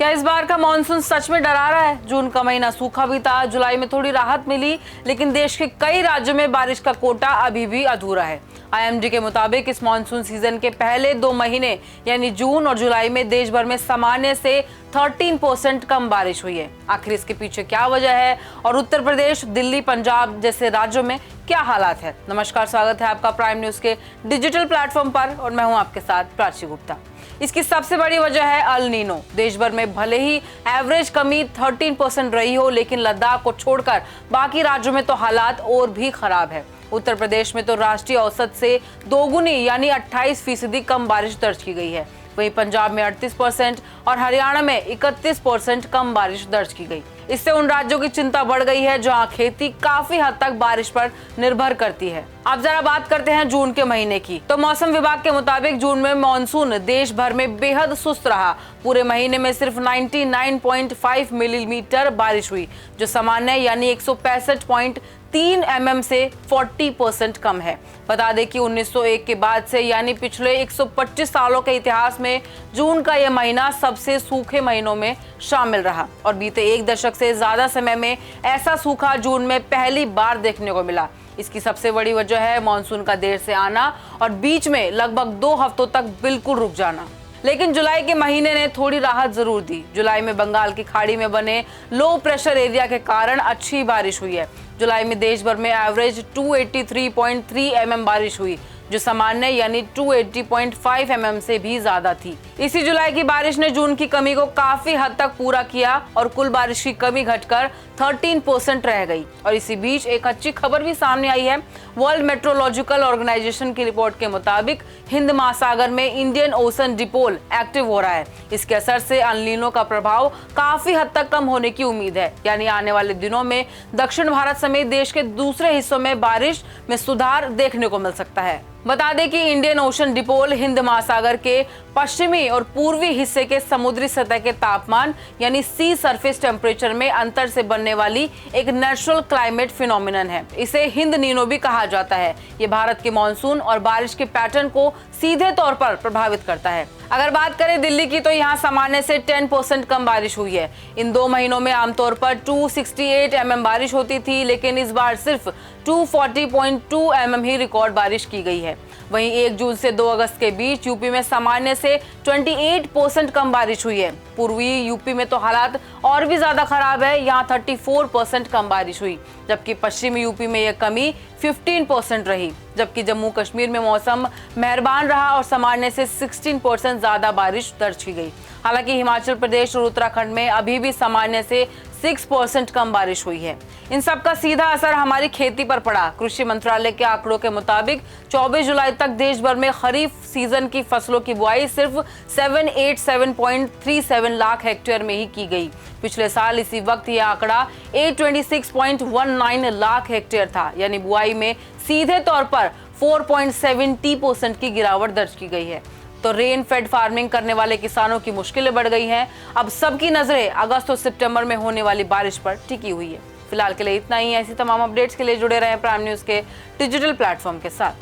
क्या इस बार का मानसून सच में डरा रहा है? जून का महीना सूखा भी था, जुलाई में थोड़ी राहत मिली, लेकिन देश के कई राज्यों में बारिश का कोटा अभी भी अधूरा है। आईएमडी के मुताबिक इस मानसून सीजन के पहले 2 महीने यानी जून और जुलाई में देश भर में सामान्य से 13% कम बारिश हुई है। आखिर इसके पीछे क्या वजह है और उत्तर प्रदेश, दिल्ली, पंजाब जैसे राज्यों में क्या हालात है? नमस्कार, स्वागत है आपका प्राइम न्यूज के डिजिटल प्लेटफॉर्म पर और मैं हूं आपके साथ प्राची गुप्ता। इसकी सबसे बड़ी वजह है अल नीनो। देश भर में भले ही एवरेज कमी 13% रही हो, लेकिन लद्दाख को छोड़कर बाकी राज्यों में तो हालात और भी खराब है। उत्तर प्रदेश में तो राष्ट्रीय औसत से दोगुनी यानी 28% कम बारिश दर्ज की गई है। वहीं पंजाब में 38% और हरियाणा में 31% कम बारिश दर्ज की गई। इससे उन राज्यों की चिंता बढ़ गई है जहां खेती काफी हद तक बारिश पर निर्भर करती है। अब जरा बात करते हैं जून के महीने की। तो मौसम विभाग के मुताबिक जून में मानसून देश भर में बेहद सुस्त रहा। पूरे महीने में सिर्फ 99.5 मिलीमीटर बारिश हुई, जो सामान्य यानी 165.3 mm से 40% कम है। बता दें कि 1901 के बाद से यानी पिछले 125 सालों के इतिहास में जून का यह महीना सबसे सूखे महीनों में शामिल रहा और बीते एक दशक से ज्यादा समय में ऐसा सूखा जून में पहली बार देखने को मिला। इसकी सबसे बड़ी वजह है मानसून का देर से आना और बीच में लगभग 2 हफ्तों तक बिल्कुल रुक जाना। लेकिन जुलाई के महीने ने थोड़ी राहत जरूर दी। जुलाई में बंगाल की खाड़ी में बने लो प्रेशर एरिया के कारण अच्छी बारिश हुई है। जुलाई में देश भर में एवरेज 283.3 mm बारिश हुई, जो सामान्य यानी 280.5 mm से भी ज्यादा थी। इसी जुलाई की बारिश ने जून की कमी को काफी हद तक पूरा किया और कुल बारिश की कमी घटकर 13% रह गई। और इसी बीच एक अच्छी खबर भी सामने आई है। वर्ल्ड मेट्रोलॉजिकल ऑर्गेनाइजेशन की रिपोर्ट के मुताबिक हिंद महासागर में इंडियन ओशन डिपोल एक्टिव हो रहा है। इसके असर से अल नीनो का प्रभाव काफी हद तक कम होने की उम्मीद है, यानी आने वाले दिनों में दक्षिण भारत समेत देश के दूसरे हिस्सों में बारिश में सुधार देखने को मिल सकता है। बता दें कि इंडियन ओशन डिपोल हिंद महासागर के पश्चिमी और पूर्वी हिस्से के समुद्री सतह के तापमान यानी सी सरफेस टेम्परेचर में अंतर से बनने वाली एक नेचुरल क्लाइमेट फिनोमिनन है। इसे हिंद नीनो भी कहा जाता है। ये भारत के मानसून और बारिश के पैटर्न को सीधे तौर पर प्रभावित करता है। अगर बात करें दिल्ली की, तो यहाँ सामान्य से 10% कम बारिश हुई है। इन 2 महीनों में आमतौर पर 268 mm बारिश होती थी, लेकिन इस बार सिर्फ 240.2 mm ही रिकॉर्ड बारिश की गई है। वहीं 1 जून से 2 अगस्त के बीच यूपी में सामान्य से 28% कम बारिश हुई है। पूर्वी यूपी में तो हालात और भी ज्यादा खराब है। यहाँ 34% कम बारिश हुई, जबकि पश्चिमी यूपी में यह कमी 15% रही। जबकि जम्मू कश्मीर में मौसम मेहरबान रहा और सामान्य से 16% ज्यादा बारिश दर्ज की गई। हालांकि हिमाचल प्रदेश और उत्तराखंड में अभी भी सामान्य से 6% कम बारिश हुई है। इन सब का सीधा असर हमारी खेती पर पड़ा। कृषि मंत्रालय के आंकड़ों के मुताबिक 24 जुलाई तक देश भर में खरीफ सीजन की फसलों की बुआई सिर्फ 787.37 लाख हेक्टेयर में ही की गई। पिछले साल इसी वक्त यह आंकड़ा 826.19 लाख हेक्टेयर था, यानी बुआई में सीधे तौर पर 4.70% की गिरावट दर्ज की गई है। तो रेन फेड फार्मिंग करने वाले किसानों की मुश्किलें बढ़ गई हैं। अब सबकी नजरें अगस्त और सितंबर में होने वाली बारिश पर टिकी हुई है। फिलहाल के लिए इतना ही। ऐसी तमाम अपडेट्स के लिए जुड़े रहें प्राइम न्यूज के डिजिटल प्लेटफॉर्म के साथ।